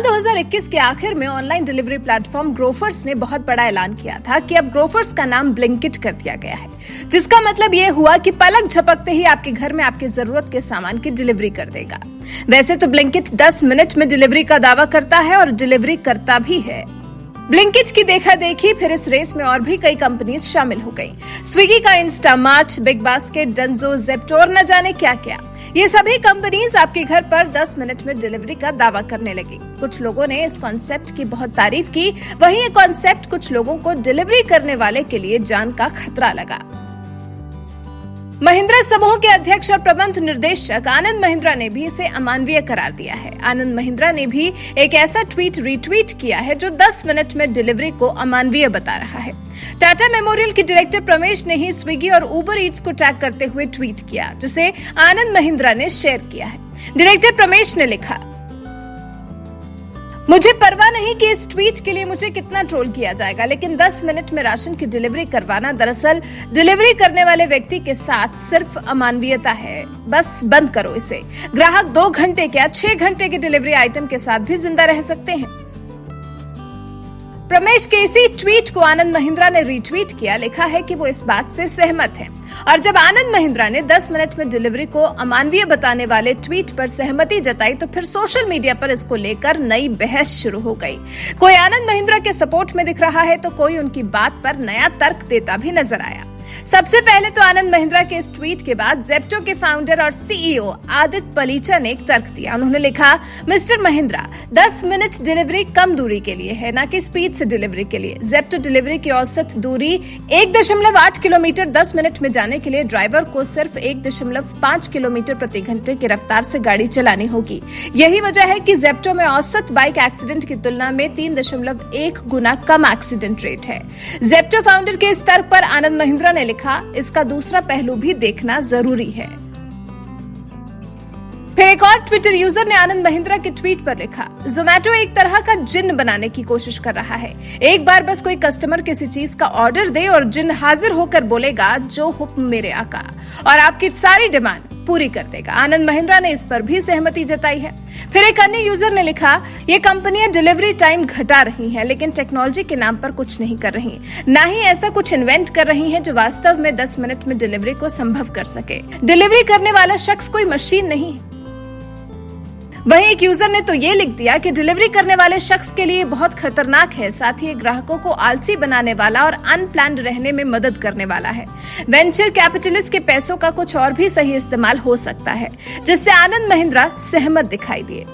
साल 2021 के आखिर में ऑनलाइन डिलीवरी प्लेटफॉर्म ग्रोफर्स ने बहुत बड़ा ऐलान किया था कि अब ग्रोफर्स का नाम ब्लिंकिट कर दिया गया है, जिसका मतलब ये हुआ कि पलक झपकते ही आपके घर में आपकी जरूरत के सामान की डिलीवरी कर देगा। वैसे तो ब्लिंकिट 10 मिनट में डिलीवरी का दावा करता है और डिलीवरी करता भी है। ब्लिंकिट की देखा देखी फिर इस रेस में और भी कई कंपनीज शामिल हो गईं। स्विगी का Instamart, big basket, Dunzo, Zepto और न जाने क्या क्या, ये सभी कंपनीज आपके घर पर 10 मिनट में डिलीवरी का दावा करने लगी। कुछ लोगों ने इस कॉन्सेप्ट की बहुत तारीफ की, वहीं ये कॉन्सेप्ट कुछ लोगों को डिलीवरी करने वाले के लिए जान का खतरा लगा। महिंद्रा समूह के अध्यक्ष और प्रबंध निर्देशक आनंद महिंद्रा ने भी इसे अमानवीय करार दिया है। आनंद महिंद्रा ने भी एक ऐसा ट्वीट रीट्वीट किया है जो 10 मिनट में डिलीवरी को अमानवीय बता रहा है। टाटा मेमोरियल के डायरेक्टर प्रमेश ने ही स्विगी और उबर ईट्स को टैग करते हुए ट्वीट किया, जिसे आनंद महिंद्रा ने शेयर किया है। डायरेक्टर प्रमेश ने लिखा, मुझे परवाह नहीं कि इस ट्वीट के लिए मुझे कितना ट्रोल किया जाएगा, लेकिन 10 मिनट में राशन की डिलीवरी करवाना दरअसल डिलीवरी करने वाले व्यक्ति के साथ सिर्फ अमानवीयता है। बस बंद करो इसे। ग्राहक 2 घंटे क्या 6 घंटे के डिलीवरी आइटम के साथ भी जिंदा रह सकते हैं। प्रमेश के इसी ट्वीट को आनंद महिंद्रा ने रीट्वीट किया, लिखा है कि वो इस बात से सहमत है। और जब आनंद महिंद्रा ने 10 मिनट में डिलीवरी को अमानवीय बताने वाले ट्वीट पर सहमति जताई तो फिर सोशल मीडिया पर इसको लेकर नई बहस शुरू हो गई। कोई आनंद महिंद्रा के सपोर्ट में दिख रहा है तो कोई उनकी बात पर नया तर्क देता भी नजर आया। सबसे पहले तो आनंद महिंद्रा के इस ट्वीट के बाद ज़ेप्टो के फाउंडर और सीईओ आदित्य पलीचा ने एक तर्क दिया। उन्होंने लिखा, मिस्टर महिंद्रा, 10 मिनट डिलीवरी कम दूरी के लिए है, ना कि स्पीड से डिलीवरी के लिए। ज़ेप्टो डिलीवरी की औसत दूरी 1.8 किलोमीटर 10 मिनट में जाने के लिए ड्राइवर को सिर्फ 1.5 किलोमीटर प्रति घंटे की रफ्तार से गाड़ी चलानी होगी। यही वजह है कि ज़ेप्टो में औसत बाइक एक्सीडेंट की तुलना में 3.1 गुना कम एक्सीडेंट रेट है। ज़ेप्टो फाउंडर के इस तर्क पर आनंद महिंद्रा ने लिखा, इसका दूसरा पहलू भी देखना जरूरी है। फिर एक और ट्विटर यूजर ने आनंद महिंद्रा के ट्वीट पर लिखा, ज़ोमैटो एक तरह का जिन्न बनाने की कोशिश कर रहा है। एक बार बस कोई कस्टमर किसी चीज का ऑर्डर दे और जिन्न हाजिर होकर बोलेगा, जो हुक्म मेरे आका, और आपकी सारी डिमांड पूरी कर देगा। आनंद महिंद्रा ने इस पर भी सहमति जताई है। फिर एक अन्य यूजर ने लिखा, ये कंपनियां डिलीवरी टाइम घटा रही हैं, लेकिन टेक्नोलॉजी के नाम पर कुछ नहीं कर रही, ना ही ऐसा कुछ इन्वेंट कर रही हैं जो वास्तव में 10 मिनट में डिलीवरी को संभव कर सके। डिलीवरी करने वाला शख्स कोई मशीन नहीं है। वहीं एक यूजर ने तो ये लिख दिया कि डिलीवरी करने वाले शख्स के लिए बहुत खतरनाक है, साथ ही ये ग्राहकों को आलसी बनाने वाला और अनप्लान्ड रहने में मदद करने वाला है। वेंचर कैपिटलिस्ट के पैसों का कुछ और भी सही इस्तेमाल हो सकता है, जिससे आनंद महिंद्रा सहमत दिखाई दिए।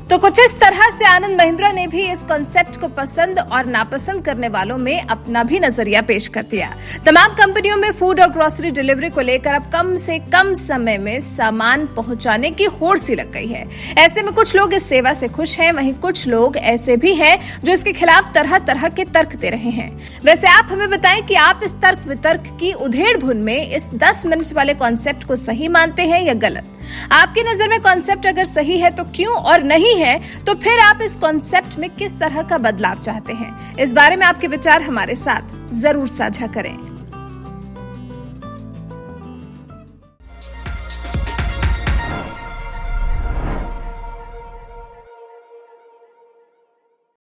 तो कुछ इस तरह से आनंद महिंद्रा ने भी इस कॉन्सेप्ट को पसंद और नापसंद करने वालों में अपना भी नजरिया पेश कर दिया। तमाम कंपनियों में फूड और ग्रोसरी डिलीवरी को लेकर अब कम से कम समय में सामान पहुंचाने की होड़ सी लग गई है। ऐसे में कुछ लोग इस सेवा से खुश हैं, वहीं कुछ लोग ऐसे भी हैं जो इसके खिलाफ तरह तरह के तर्क दे रहे हैं। वैसे आप हमें बताएं कि आप इस तर्क वितर्क की उधेड़ बुन में इस 10 मिनट वाले कॉन्सेप्ट को सही मानते हैं या गलत? आपकी नजर में कॉन्सेप्ट अगर सही है तो क्यों, और नहीं है तो फिर आप इस कॉन्सेप्ट में किस तरह का बदलाव चाहते हैं? इस बारे में आपके विचार हमारे साथ जरूर साझा करें।